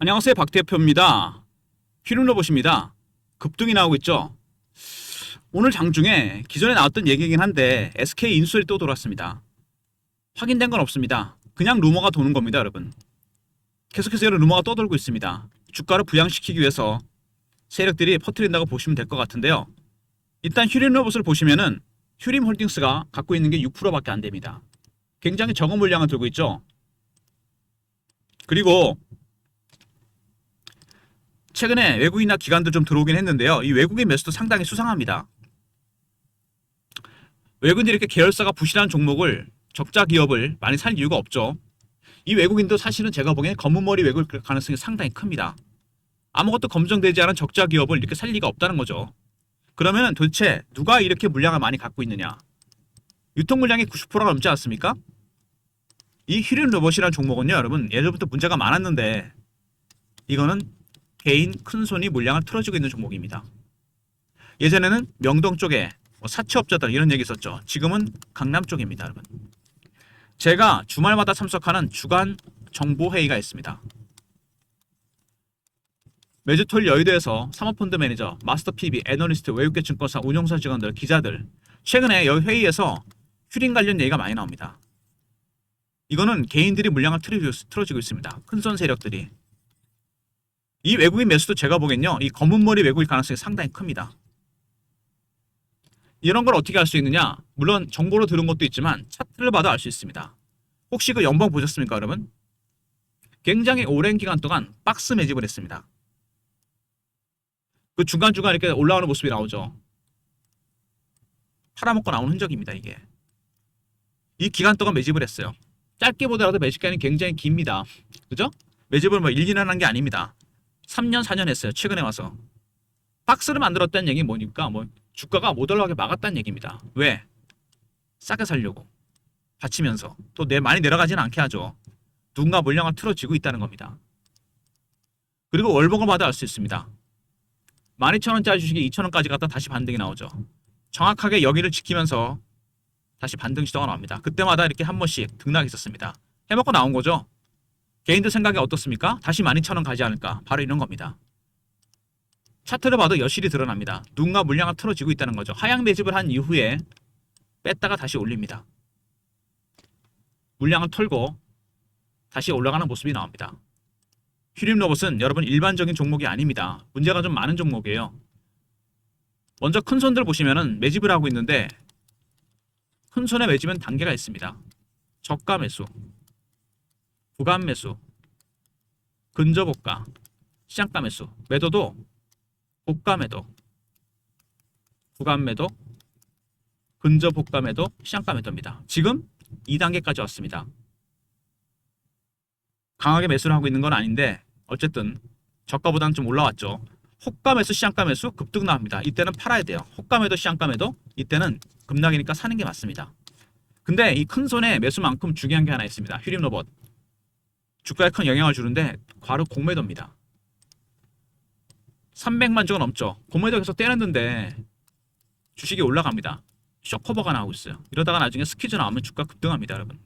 안녕하세요, 박 대표입니다. 휘름로봇입니다. 급등이 나오고 있죠. 오늘 장중에 기존에 나왔던 얘기이긴 한데 SK 인수설이 또 돌았습니다. 확인된 건 없습니다. 그냥 루머가 도는 겁니다, 여러분. 계속해서 이런 루머가 떠돌고 있습니다. 주가를 부양시키기 위해서 세력들이 퍼뜨린다고 보시면 될 것 같은데요. 일단 휘림로봇을 보시면은 휘림홀딩스가 갖고 있는 게 6%밖에 안 됩니다. 굉장히 적은 물량을 들고 있죠. 그리고 최근에 외국인이나 기관도 좀 들어오긴 했는데요. 이 외국인 매수도 상당히 수상합니다. 외국인들이 이렇게 계열사가 부실한 종목을, 적자 기업을 많이 살 이유가 없죠. 이 외국인도 사실은 제가 보기엔 검은머리 외국일 가능성이 상당히 큽니다. 아무것도 검증되지 않은 적자 기업을 이렇게 살 리가 없다는 거죠. 그러면 도대체 누가 이렇게 물량을 많이 갖고 있느냐? 유통 물량이 90%가 넘지 않습니까? 이 휘림로봇이라는 종목은요, 여러분, 예전부터 문제가 많았는데 이거는 개인 큰손이 물량을 틀어주고 있는 종목입니다. 예전에는 명동 쪽에 사채업자들 이런 얘기 있었죠. 지금은 강남 쪽입니다, 여러분. 제가 주말마다 참석하는 주간 정보회의가 있습니다. 매주 토요일 여의도에서 사모펀드 매니저, 마스터 PB, 애널리스트, 외국계 증권사, 운용사 직원들, 기자들, 최근에 여기 회의에서 휘림 관련 얘기가 많이 나옵니다. 이거는 개인들이 물량을 틀어주고 있습니다. 큰손 세력들이. 이 외국인 매수도 제가 보기엔요, 이 검은머리 외국일 가능성이 상당히 큽니다. 이런 걸 어떻게 알 수 있느냐? 물론 정보로 들은 것도 있지만 차트를 봐도 알 수 있습니다. 혹시 그 연봉 보셨습니까, 여러분? 굉장히 오랜 기간 동안 박스 매집을 했습니다. 그 중간중간 이렇게 올라오는 모습이 나오죠. 팔아먹고 나오는 흔적입니다, 이게. 이 기간 동안 매집을 했어요. 짧게 보더라도 매집 기간이 굉장히 깁니다. 그죠? 매집을 뭐 1, 2년 한 게 아닙니다. 3년, 4년 했어요. 최근에 와서. 박스를 만들었다는 얘기는 뭐니까 주가가 못 올라가게 막았다는 얘기입니다. 왜? 싸게 살려고. 받치면서. 또 많이 내려가지는 않게 하죠. 누군가 물량을 틀어지고 있다는 겁니다. 그리고 월봉을 봐도 알 수 있습니다. 12,000원짜리 주식이 2,000원까지 갔다 다시 반등이 나오죠. 정확하게 여기를 지키면서 다시 반등 시도가 나옵니다. 그때마다 이렇게 한 번씩 등락이 있었습니다. 해먹고 나온 거죠. 개인들 생각이 어떻습니까? 다시 12,000원 가지 않을까? 바로 이런 겁니다. 차트를 봐도 여실히 드러납니다. 누군가 물량을 틀어지고 있다는 거죠. 하향 매집을 한 이후에 뺐다가 다시 올립니다. 물량을 털고 다시 올라가는 모습이 나옵니다. 휘림로봇은 여러분 일반적인 종목이 아닙니다. 문제가 좀 많은 종목이에요. 먼저 큰손들 보시면은 매집을 하고 있는데 큰손의 매집은 단계가 있습니다. 저가 매수, 구간 매수, 근저고가, 시장가 매수, 매도도 고가 매도, 구간 매도, 근저고가 매도, 시장가 매도입니다. 지금 2단계까지 왔습니다. 강하게 매수를 하고 있는 건 아닌데 어쨌든 저가보다는 좀 올라왔죠. 호가 매수, 시장가 매수 급등 나옵니다. 이때는 팔아야 돼요. 호가 매도, 시장가 매도 이때는 급락이니까 사는 게 맞습니다. 근데 이 큰손의 매수만큼 중요한 게 하나 있습니다. 휘림로봇. 주가에 큰 영향을 주는데 바로 공매도입니다. 300만 주가 넘죠. 공매도 계속 때렸는데 주식이 올라갑니다. 쇼커버가 나오고 있어요. 이러다가 나중에 스퀴즈 나오면 주가 급등합니다, 여러분.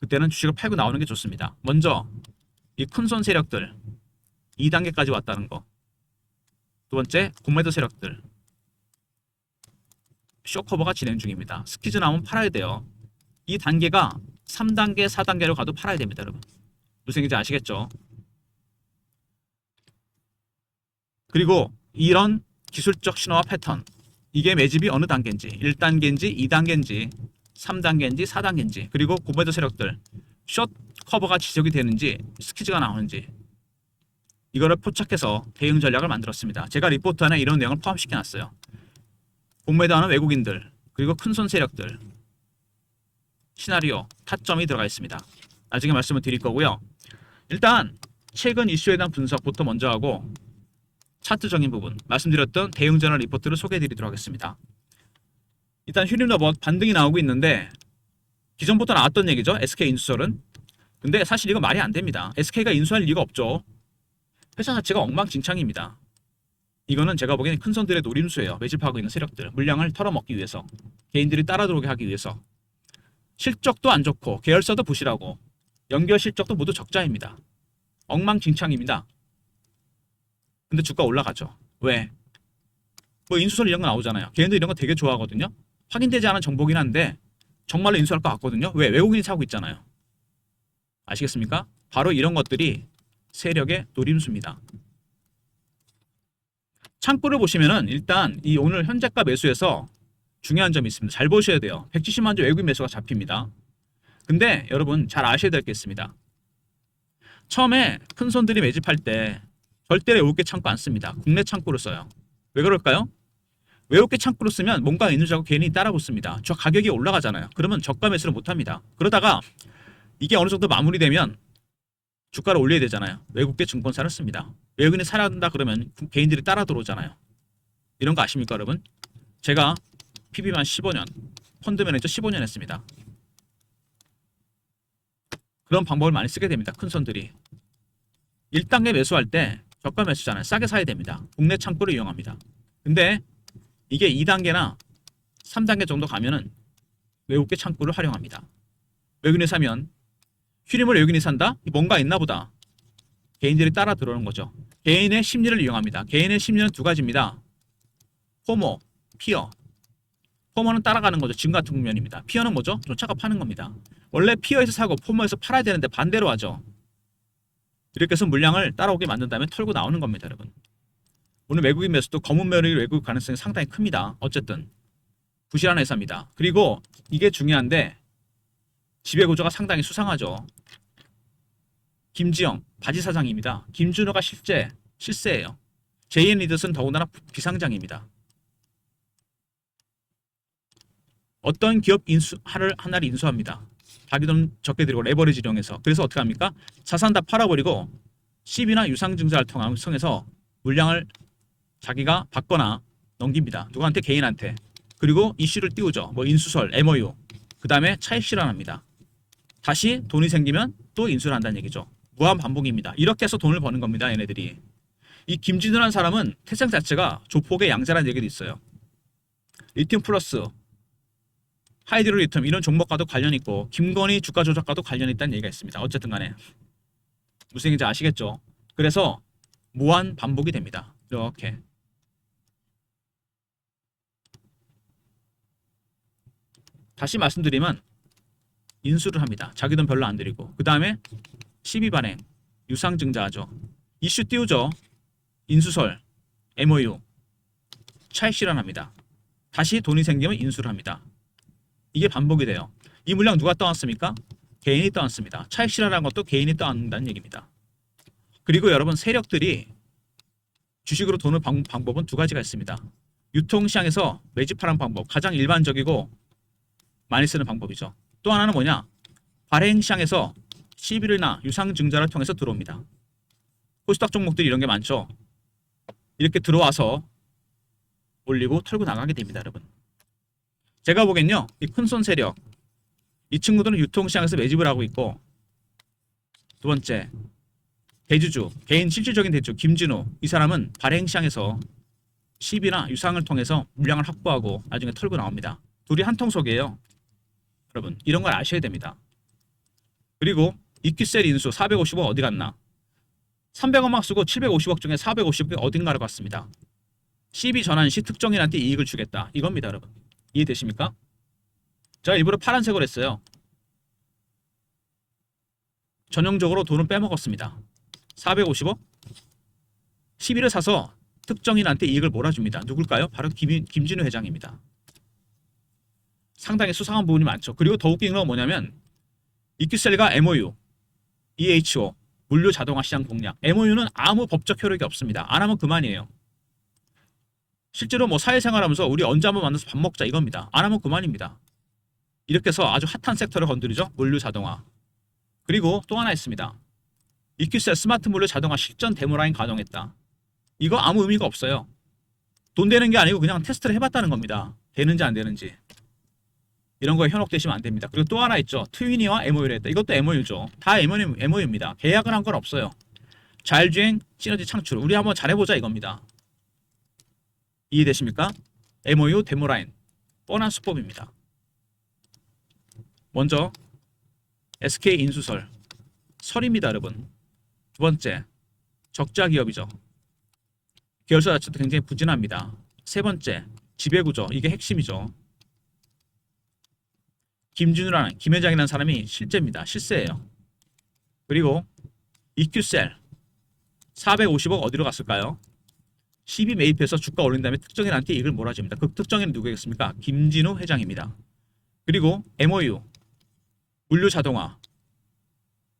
그때는 주식을 팔고 나오는 게 좋습니다. 먼저 이 큰손 세력들 2단계까지 왔다는 거. 두 번째, 공매도 세력들 쇼커버가 진행 중입니다. 스퀴즈 나오면 팔아야 돼요. 이 단계가 3단계, 4단계로 가도 팔아야 됩니다, 여러분. 무슨 얘기인지 아시겠죠? 그리고 이런 기술적 신호와 패턴, 이게 매집이 어느 단계인지, 1단계인지, 2단계인지, 3단계인지, 4단계인지, 그리고 공매도 세력들 숏 커버가 지적이 되는지, 스퀴즈가 나오는지 이거를 포착해서 대응 전략을 만들었습니다. 제가 리포트 안에 이런 내용을 포함시켜놨어요. 공매도하는 외국인들, 그리고 큰손 세력들 시나리오, 타점이 들어가 있습니다. 나중에 말씀을 드릴 거고요. 일단 최근 이슈에 대한 분석부터 먼저 하고 차트적인 부분, 말씀드렸던 대응 전략 리포트를 소개해드리도록 하겠습니다. 일단 휘림로봇 반등이 나오고 있는데 기존부터 나왔던 얘기죠. SK 인수설은. 근데 사실 이거 말이 안 됩니다. SK가 인수할 리가 없죠. 회사 자체가 엉망진창입니다. 이거는 제가 보기에는 큰손들의 노림수예요. 매집하고 있는 세력들. 물량을 털어먹기 위해서. 개인들이 따라 들어오게 하기 위해서. 실적도 안 좋고 계열사도 부실하고 연결 실적도 모두 적자입니다. 엉망진창입니다. 근데 주가 올라가죠. 왜? 뭐 인수설 이런 거 나오잖아요. 걔네들 이런 거 되게 좋아하거든요. 확인되지 않은 정보긴 한데 정말로 인수할 것 같거든요. 왜? 외국인이 사고 있잖아요. 아시겠습니까? 바로 이런 것들이 세력의 노림수입니다. 창구를 보시면은 일단 이 오늘 현재가 매수에서 중요한 점이 있습니다. 잘 보셔야 돼요. 170만 주 외국인 매수가 잡힙니다. 근데 여러분 잘 아셔야 될 게 있습니다. 처음에 큰 손들이 매집할 때 절대 외국계 창구 안 씁니다. 국내 창구를 써요. 왜 그럴까요? 외국계 창구로 쓰면 뭔가 있는 줄 알고 괜히 따라 붙습니다. 저 가격이 올라가잖아요. 그러면 저가 매수를 못 합니다. 그러다가 이게 어느 정도 마무리되면 주가를 올려야 되잖아요. 외국계 증권사를 씁니다. 외국인이 사야 한다 그러면 개인들이 따라 들어오잖아요. 이런 거 아십니까, 여러분? 제가 PB만 15년, 펀드 매니저 15년 했습니다. 그런 방법을 많이 쓰게 됩니다. 큰 손들이. 1단계 매수할 때 저가 매수잖아요. 싸게 사야 됩니다. 국내 창구를 이용합니다. 근데 이게 2단계나 3단계 정도 가면은 외국계 창구를 활용합니다. 외국인이 사면 휴림을 외국인이 산다? 뭔가 있나 보다. 개인들이 따라 들어오는 거죠. 개인의 심리를 이용합니다. 개인의 심리는 두 가지입니다. 포모, 피어. 포모는 따라가는 거죠. 지금 같은 국면입니다. 피어는 뭐죠? 쫓아가 파는 겁니다. 원래 피어에서 사고 포모에서 팔아야 되는데 반대로 하죠. 이렇게 해서 물량을 따라오게 만든 다음에 털고 나오는 겁니다, 여러분. 오늘 외국인 매수도 검은 매력이 외국 가능성이 상당히 큽니다. 어쨌든 부실한 회사입니다. 그리고 이게 중요한데 지배구조가 상당히 수상하죠. 김지영 바지 사장입니다. 김준호가 실세예요. JN 리더스는 더군다나 비상장입니다. 어떤 기업 하나를 인수합니다. 자기 돈 적게 들이고 레버리지를 이용해서. 그래서 어떻게 합니까? 자산 다 팔아버리고 CB나 유상증자를 통해서 물량을 자기가 받거나 넘깁니다. 누구한테? 개인한테. 그리고 이슈를 띄우죠. 뭐 인수설, MOU. 그 다음에 차익 실현합니다. 다시 돈이 생기면 또 인수를 한다는 얘기죠. 무한 반복입니다. 이렇게 해서 돈을 버는 겁니다. 얘네들이. 이 김진우라는 사람은 태생 자체가 조폭의 양자라는 얘기도 있어요. 리튬 플러스, 하이드로 리튬 이런 종목과도 관련 있고 김건희 주가 조작과도 관련 있다는 얘기가 있습니다. 어쨌든 간에 무슨 얘기인지 아시겠죠? 그래서 무한 반복이 됩니다. 이렇게. 다시 말씀드리면 인수를 합니다. 자기 돈 별로 안 들이고. 그 다음에 시비 발행, 유상증자하죠. 이슈 띄우죠. 인수설, MOU, 차익 실현합니다. 다시 돈이 생기면 인수를 합니다. 이게 반복이 돼요. 이 물량 누가 떠왔습니까? 개인이 떠왔습니다. 차익 실현한 것도 개인이 떠왔다는 얘기입니다. 그리고 여러분 세력들이 주식으로 돈을 버는 방법은 두 가지가 있습니다. 유통시장에서 매집하는 방법, 가장 일반적이고 많이 쓰는 방법이죠. 또 하나는 뭐냐? 발행시장에서 시비나 유상증자를 통해서 들어옵니다. 코스닥 종목들이 이런 게 많죠. 이렇게 들어와서 올리고 털고 나가게 됩니다, 여러분. 제가 보기엔요, 이 큰손 세력, 이 친구들은 유통시장에서 매집을 하고 있고, 두 번째, 대주주, 개인 실질적인 대주, 김진우, 이 사람은 발행시장에서 시비나 유상을 통해서 물량을 확보하고 나중에 털고 나옵니다. 둘이 한 통속이에요. 여러분, 이런 걸 아셔야 됩니다. 그리고 이퀴셀 인수 450억 어디 갔나? 300억만 쓰고 750억 중에 450억이 어딘가로 갔습니다. CB 전환 시 특정인한테 이익을 주겠다. 이겁니다, 여러분. 이해되십니까? 제가 일부러 파란색으로 했어요. 전형적으로 돈을 빼먹었습니다. 450억? CB를 사서 특정인한테 이익을 몰아줍니다. 누굴까요? 바로 김진우 회장입니다. 상당히 수상한 부분이 많죠. 그리고 더 웃긴 건 뭐냐면 이퀴셀과 MOU, EHO, 물류 자동화 시장 공략. MOU는 아무 법적 효력이 없습니다. 안 하면 그만이에요. 실제로 뭐 사회생활하면서 우리 언제 한번 만나서 밥 먹자 이겁니다. 안 하면 그만입니다. 이렇게 해서 아주 핫한 섹터를 건드리죠. 물류 자동화. 그리고 또 하나 있습니다. 이퀴셀 스마트 물류 자동화 실전 데모라인 가동했다. 이거 아무 의미가 없어요. 돈 되는 게 아니고 그냥 테스트를 해봤다는 겁니다. 되는지 안 되는지. 이런 거에 현혹되시면 안 됩니다. 그리고 또 하나 있죠. 트위니와 MOU를 했다. 이것도 MOU죠. 다 MOU입니다. 계약을 한 건 없어요. 자율주행 시너지 창출. 우리 한번 잘해보자 이겁니다. 이해되십니까? MOU 데모라인. 뻔한 수법입니다. 먼저 SK 인수설. 설입니다, 여러분. 두 번째, 적자 기업이죠. 계열사 자체도 굉장히 부진합니다. 세 번째, 지배구조. 이게 핵심이죠. 김준우라는 김 회장이라는 사람이 실제입니다. 실세예요. 그리고 EQ셀 450억 어디로 갔을까요? 12 매입해서 주가 올린 다음에 특정인한테 이익을 몰아줍니다. 그 특정인은 누구겠습니까? 김진우 회장입니다. 그리고 MOU 물류 자동화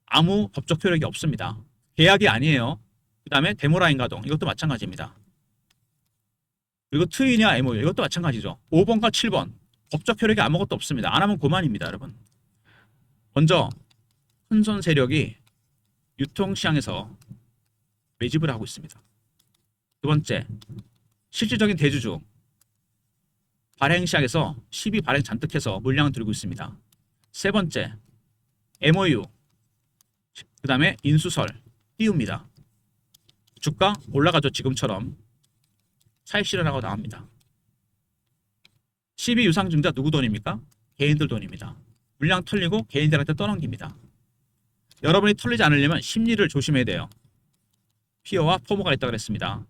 아무 법적 효력이 없습니다. 계약이 아니에요. 그 다음에 데모라인 가동 이것도 마찬가지입니다. 그리고 트윈이와 MOU 이것도 마찬가지죠. 5번과 7번 법적 효력이 아무것도 없습니다. 안 하면 고만입니다, 여러분. 먼저 큰손 세력이 유통시장에서 매집을 하고 있습니다. 두 번째, 실질적인 대주주 발행시장에서 12 발행 잔뜩 해서 물량을 들고 있습니다. 세 번째, MOU 그 다음에 인수설 띄웁니다. 주가 올라가죠. 지금처럼 차익 실현하고 나옵니다. 12 유상증자 누구 돈입니까? 개인들 돈입니다. 물량 털리고 개인들한테 떠넘깁니다. 여러분이 털리지 않으려면 심리를 조심해야 돼요. 피어와 포모가 있다고 그랬습니다.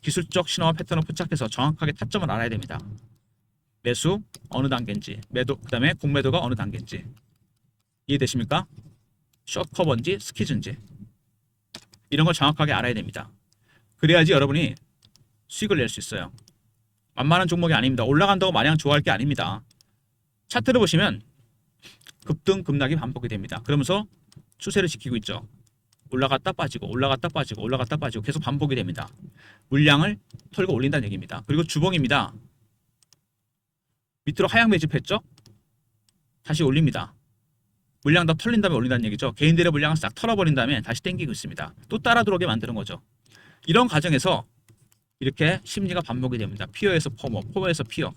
기술적 신호와 패턴을 포착해서 정확하게 타점을 알아야 됩니다. 매수 어느 단계인지, 매도 그 다음에 공매도가 어느 단계인지 이해되십니까? 숏커버인지 스키즈인지 이런 걸 정확하게 알아야 됩니다. 그래야지 여러분이 수익을 낼 수 있어요. 만만한 종목이 아닙니다. 올라간다고 마냥 좋아할 게 아닙니다. 차트를 보시면 급등 급락이 반복이 됩니다. 그러면서 추세를 지키고 있죠. 올라갔다 빠지고 올라갔다 빠지고 올라갔다 빠지고 계속 반복이 됩니다. 물량을 털고 올린다는 얘기입니다. 그리고 주봉입니다. 밑으로 하향 매집했죠? 다시 올립니다. 물량 다 털린 다음에 올린다는 얘기죠. 개인들의 물량을 싹 털어버린 다음에 다시 땡기고 있습니다. 또 따라 들어오게 만드는 거죠. 이런 과정에서 이렇게 심리가 반복이 됩니다. 피어에서 포모, 포모에서 피어.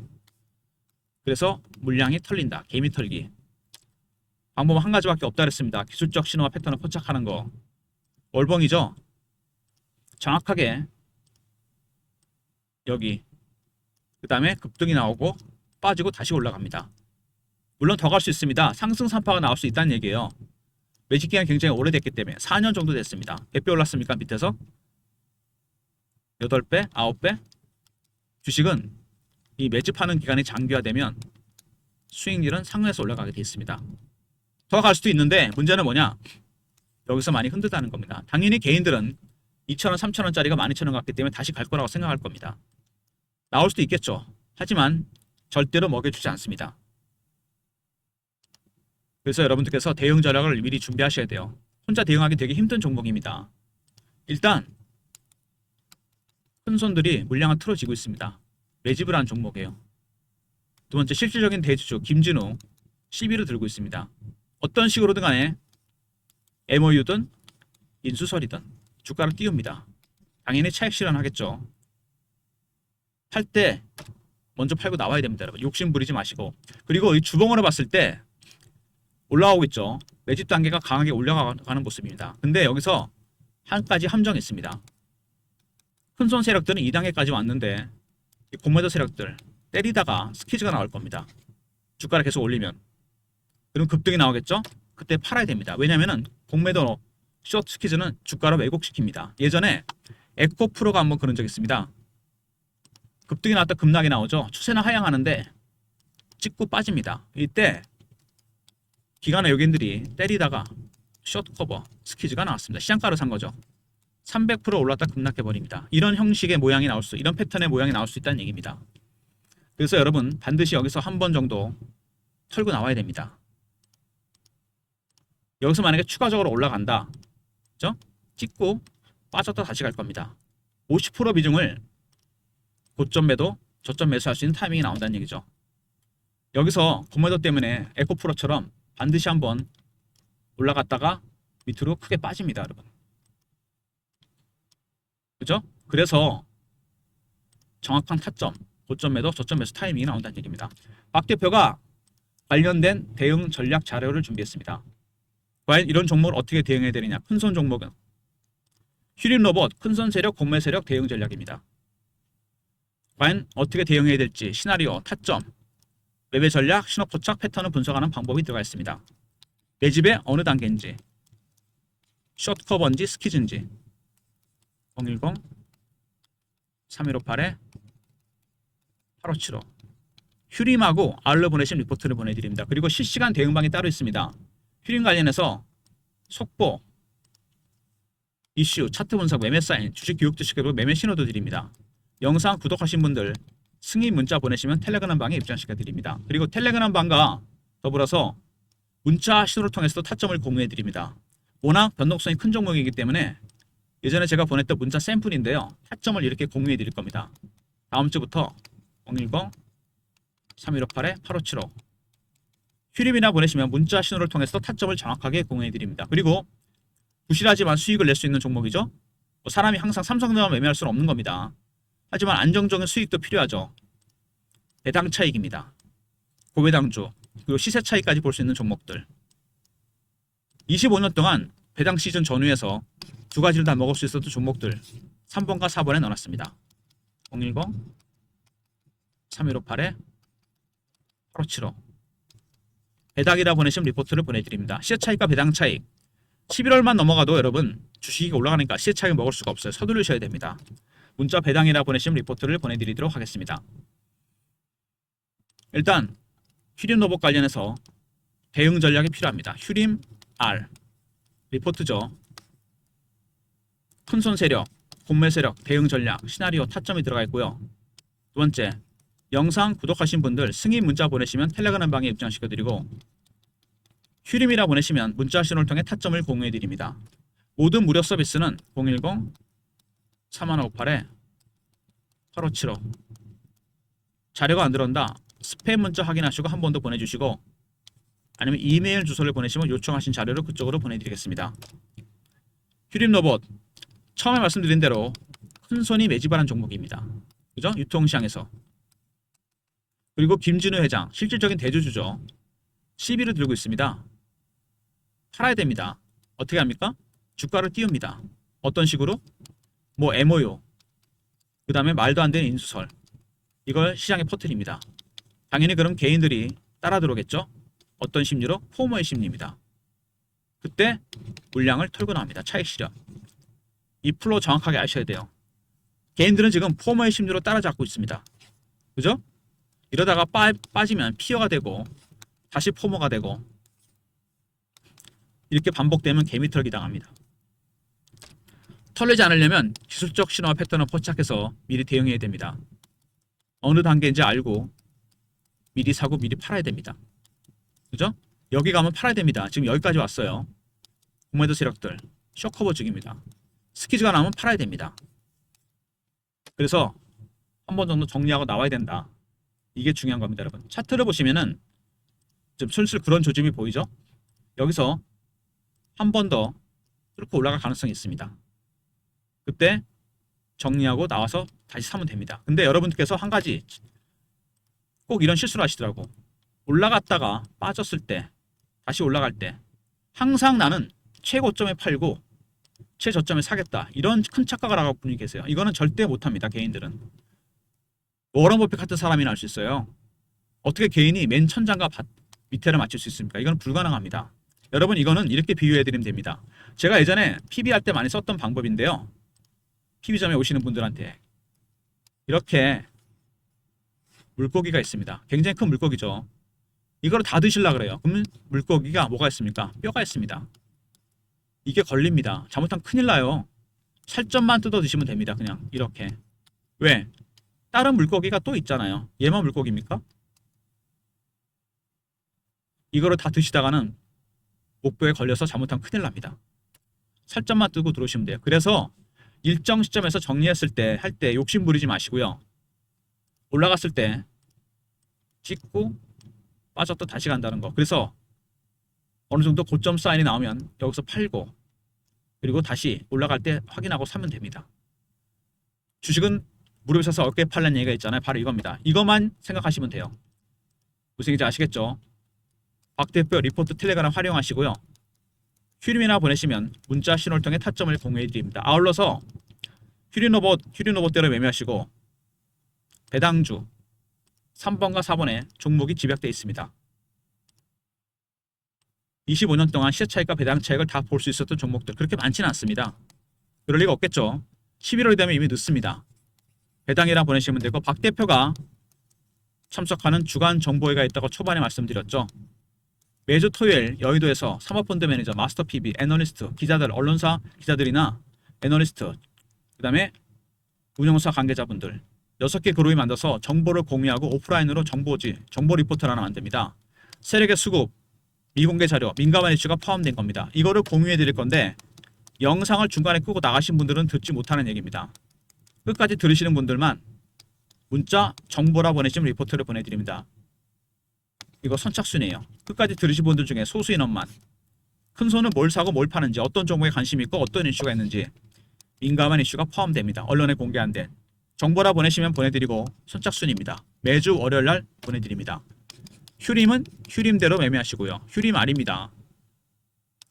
그래서 물량이 털린다. 개미 털기. 방법은 한 가지밖에 없다 그랬습니다. 기술적 신호와 패턴을 포착하는 거. 월봉이죠. 정확하게 여기 그 다음에 급등이 나오고 빠지고 다시 올라갑니다. 물론 더 갈 수 있습니다. 상승 산파가 나올 수 있다는 얘기예요. 매직 기간이 굉장히 오래됐기 때문에 4년 정도 됐습니다. 몇 배 올랐습니까? 밑에서 8배, 9배. 주식은 이 매집하는 기간이 장기화되면 수익률은 상승해서 올라가게 돼 있습니다. 더 갈 수도 있는데 문제는 뭐냐? 여기서 많이 흔들다는 겁니다. 당연히 개인들은 2,000원, 3,000원짜리가 12,000원 갔기 때문에 다시 갈 거라고 생각할 겁니다. 나올 수도 있겠죠. 하지만 절대로 먹여주지 않습니다. 그래서 여러분들께서 대응 전략을 미리 준비하셔야 돼요. 혼자 대응하기 되게 힘든 종목입니다. 일단 큰 손들이 물량을 틀어지고 있습니다. 매집을 한 종목이에요. 두 번째, 실질적인 대주주 김진우 시비를 들고 있습니다. 어떤 식으로든 간에 MOU든 인수설이든 주가를 띄웁니다. 당연히 차익 실현하겠죠. 팔 때 먼저 팔고 나와야 됩니다. 여러분 욕심 부리지 마시고. 그리고 이 주봉으로 봤을 때 올라오고 있죠. 매집 단계가 강하게 올라가는 모습입니다. 근데 여기서 한 가지 함정이 있습니다. 큰손 세력들은 2단계까지 왔는데 공매도 세력들 때리다가 스퀴즈가 나올 겁니다. 주가를 계속 올리면. 그럼 급등이 나오겠죠? 그때 팔아야 됩니다. 왜냐면은 공매도 숏 스퀴즈는 주가를 왜곡시킵니다. 예전에 에코프로가 한번 그런 적 있습니다. 급등이 나왔다 급락이 나오죠. 추세는 하향하는데 찍고 빠집니다. 이때 기관의 외국인들이 때리다가 숏 커버 스퀴즈가 나왔습니다. 시장가로 산 거죠. 300% 올랐다 급락해 버립니다. 이런 형식의 모양이 나올 수, 이런 패턴의 모양이 나올 수 있다는 얘기입니다. 그래서 여러분 반드시 여기서 한 번 정도 털고 나와야 됩니다. 여기서 만약에 추가적으로 올라간다, 그죠? 찍고 빠졌다 다시 갈 겁니다. 50% 비중을 고점 매도, 저점 매수할 수 있는 타이밍이 나온다는 얘기죠. 여기서 공매도 때문에 에코프로처럼 반드시 한번 올라갔다가 밑으로 크게 빠집니다, 여러분. 그죠? 그래서 정확한 타점, 고점 매도, 저점 매수 타이밍이 나온다는 얘기입니다. 박 대표가 관련된 대응 전략 자료를 준비했습니다. 과연 이런 종목을 어떻게 대응해야 되느냐? 큰손 종목은 휴림 로봇, 큰손 세력, 공매 세력 대응 전략입니다. 과연 어떻게 대응해야 될지 시나리오, 타점, 매매 전략, 신호 포착, 패턴을 분석하는 방법이 들어가 있습니다. 매집의 어느 단계인지, 숏커버인지 스키즈인지 010 3158에 8575 휴림하고 아울러 보내신 리포트를 보내드립니다. 그리고 실시간 대응방이 따로 있습니다. 휴림 관련해서 속보, 이슈, 차트 분석, 매매 사인, 주식 교육도 시키고 매매 신호도 드립니다. 영상 구독하신 분들 승인 문자 보내시면 텔레그램 방에 입장시켜 드립니다. 그리고 텔레그램 방과 더불어서 문자 신호를 통해서도 타점을 공유해 드립니다. 워낙 변동성이 큰 종목이기 때문에 예전에 제가 보냈던 문자 샘플인데요. 타점을 이렇게 공유해 드릴 겁니다. 다음 주부터 010 3158에 8575 휴림이나 보내시면 문자 신호를 통해서 타점을 정확하게 공유해 드립니다. 그리고 부실하지만 수익을 낼 수 있는 종목이죠. 사람이 항상 삼성전자 매매할 수는 없는 겁니다. 하지만 안정적인 수익도 필요하죠. 배당 차익입니다. 고배당주 그리고 시세 차익까지 볼 수 있는 종목들. 25년 동안 배당 시즌 전후에서 두 가지를 다 먹을 수 있었던 종목들 3번과 4번에 넣어놨습니다. 010 3158에 8575 배당이라 보내시면 리포트를 보내드립니다. 시세 차익과 배당 차익 11월만 넘어가도 여러분 주식이 올라가니까 시세 차익을 먹을 수가 없어요. 서두르셔야 됩니다. 문자 배당이라 보내시면 리포트를 보내드리도록 하겠습니다. 일단 휴림 로봇 관련해서 대응 전략이 필요합니다. 휴림 R 리포트죠. 큰손 세력, 공매 세력, 대응 전략, 시나리오, 타점이 들어가 있고요. 두 번째, 영상 구독하신 분들 승인 문자 보내시면 텔레그램 방에 입장시켜드리고 휴림이라 보내시면 문자 신호를 통해 타점을 공유해드립니다. 모든 무료 서비스는 010 3158에 8575 자료가 안 들어온다. 스팸 문자 확인하시고 한 번 더 보내주시고 아니면 이메일 주소를 보내시면 요청하신 자료를 그쪽으로 보내드리겠습니다. 휴림 로봇 처음에 말씀드린 대로 큰손이 매집하는 종목입니다. 그죠? 유통시장에서. 그리고 김진우 회장 실질적인 대주주죠. 시비를 들고 있습니다. 팔아야 됩니다. 어떻게 합니까? 주가를 띄웁니다. 어떤 식으로? 뭐 MOU 그 다음에 말도 안 되는 인수설 이걸 시장에 퍼뜨립니다. 당연히 그럼 개인들이 따라 들어오겠죠. 어떤 심리로? 포머의 심리입니다. 그때 물량을 털고 나옵니다. 차익 실현. 이 플로우 정확하게 아셔야 돼요. 개인들은 지금 포머의 심리로 따라잡고 있습니다. 그죠? 이러다가 빠지면 피어가 되고 다시 포머가 되고 이렇게 반복되면 개미털기 당합니다. 털리지 않으려면 기술적 신호와 패턴을 포착해서 미리 대응해야 됩니다. 어느 단계인지 알고 미리 사고 미리 팔아야 됩니다. 그죠? 여기 가면 팔아야 됩니다. 지금 여기까지 왔어요. 공매도 세력들 쇼커버 중입니다. 스키즈가 나오면 팔아야 됩니다. 그래서 한 번 정도 정리하고 나와야 된다. 이게 중요한 겁니다, 여러분. 차트를 보시면은 좀 슬슬 그런 조짐이 보이죠? 여기서 한 번 더 뚫고 올라갈 가능성이 있습니다. 그때 정리하고 나와서 다시 사면 됩니다. 근데 여러분들께서 한 가지 꼭 이런 실수를 하시더라고. 올라갔다가 빠졌을 때 다시 올라갈 때 항상 나는 최고점에 팔고 최저점에 사겠다. 이런 큰 착각을 하고 분이 계세요. 이거는 절대 못합니다. 개인들은. 워런 버핏 같은 사람이나 할 수 있어요. 어떻게 개인이 맨 천장과 밑에를 맞출 수 있습니까? 이건 불가능합니다. 여러분 이거는 이렇게 비유해드리면 됩니다. 제가 예전에 PB 할 때 많이 썼던 방법인데요. PB점에 오시는 분들한테 이렇게 물고기가 있습니다. 굉장히 큰 물고기죠. 이걸 다 드시려고 그래요. 그러면 물고기가 뭐가 있습니까? 뼈가 있습니다. 이게 걸립니다. 잘못하면 큰일 나요. 살점만 뜯어 드시면 됩니다. 그냥 이렇게. 왜? 다른 물고기가 또 있잖아요. 얘만 물고기입니까? 이거를 다 드시다가는 목뼈에 걸려서 잘못하면 큰일 납니다. 살점만 뜨고 들어오시면 돼요. 그래서 일정 시점에서 정리했을 때 할 때 욕심 부리지 마시고요. 올라갔을 때 찍고 빠졌다 다시 간다는 거. 그래서 어느 정도 고점 사인이 나오면 여기서 팔고 그리고 다시 올라갈 때 확인하고 사면 됩니다. 주식은 무릎에 서서 어깨에 팔라는 얘기가 있잖아요. 바로 이겁니다. 이것만 생각하시면 돼요. 무슨 얘기인지 아시겠죠? 박 대표 리포트 텔레그램 활용하시고요. 휴림이나 보내시면 문자 신호를 통해 타점을 공유해 드립니다. 아울러서 휴림로봇대로 매매하시고 배당주 3번과 4번에 종목이 집약되어 있습니다. 25년 동안 시세 차익과 배당 차익을 다 볼 수 있었던 종목들 그렇게 많지는 않습니다. 그럴 리가 없겠죠. 11월이 되면 이미 늦습니다. 배당이랑 보내시면 되고 박 대표가 참석하는 주간 정보회가 있다고 초반에 말씀드렸죠. 매주 토요일 여의도에서 사모펀드 매니저, 마스터 PB, 애널리스트, 기자들, 언론사 기자들이나 애널리스트, 그 다음에 운영사 관계자분들 6개 그룹이 만들어서 정보를 공유하고 오프라인으로 정보 리포트를 하나 만듭니다. 세력의 수급, 미공개 자료, 민감한 이슈가 포함된 겁니다. 이거를 공유해 드릴 건데 영상을 중간에 끄고 나가신 분들은 듣지 못하는 얘기입니다. 끝까지 들으시는 분들만 문자 정보라 보내시면 리포트를 보내드립니다. 이거 선착순이에요. 끝까지 들으신 분들 중에 소수 인원만. 큰 손은 뭘 사고 뭘 파는지, 어떤 종목에 관심이 있고 어떤 이슈가 있는지 민감한 이슈가 포함됩니다. 언론에 공개 안 된 정보라 보내시면 보내드리고 선착순입니다. 매주 월요일 날 보내드립니다. 휴림은 휴림대로 매매하시고요. 휴림 아닙니다.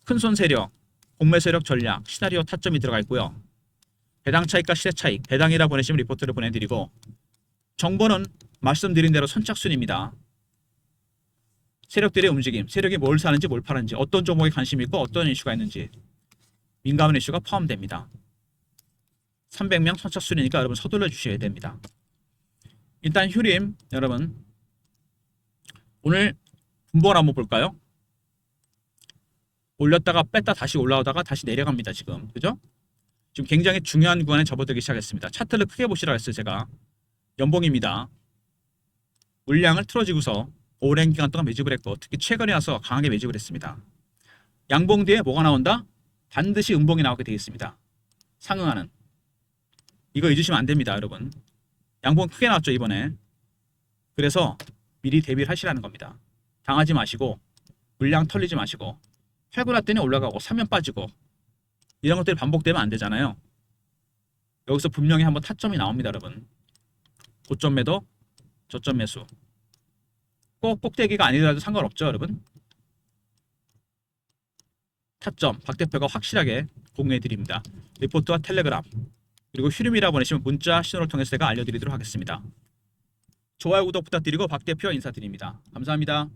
큰손 세력, 공매 세력 전략, 시나리오 타점이 들어가 있고요. 배당 차익과 시세 차익, 배당이라 보내시면 리포트를 보내드리고 정보는 말씀드린 대로 선착순입니다. 세력들의 움직임, 세력이 뭘 사는지 뭘 파는지, 어떤 종목에 관심이 있고 어떤 이슈가 있는지 민감한 이슈가 포함됩니다. 300명 선착순이니까 여러분 서둘러 주셔야 됩니다. 일단 휴림 여러분 오늘 분봉을 한번 볼까요? 올렸다가 뺐다 다시 올라오다가 다시 내려갑니다. 지금 그죠? 지금 굉장히 중요한 구간에 접어들기 시작했습니다. 차트를 크게 보시라고 했어요. 제가 연봉입니다. 물량을 틀어지고서 오랜 기간 동안 매집을 했고 특히 최근에 와서 강하게 매집을 했습니다. 양봉 뒤에 뭐가 나온다? 반드시 음봉이 나오게 되어 있습니다. 상응하는. 이거 잊으시면 안 됩니다. 여러분. 양봉 크게 나왔죠 이번에. 그래서 미리 대비를 하시라는 겁니다. 당하지 마시고 물량 털리지 마시고 팔고 났더니 올라가고 사면 빠지고 이런 것들이 반복되면 안 되잖아요. 여기서 분명히 한번 타점이 나옵니다. 여러분. 고점 매도, 저점 매수. 꼭 꼭대기가 아니더라도 상관없죠. 여러분. 타점 박 대표가 확실하게 공유해 드립니다. 리포트와 텔레그램 그리고 휴림이라 보내시면 문자 신호를 통해서 제가 알려드리도록 하겠습니다. 좋아요 구독 부탁드리고 박 대표 인사드립니다. 감사합니다.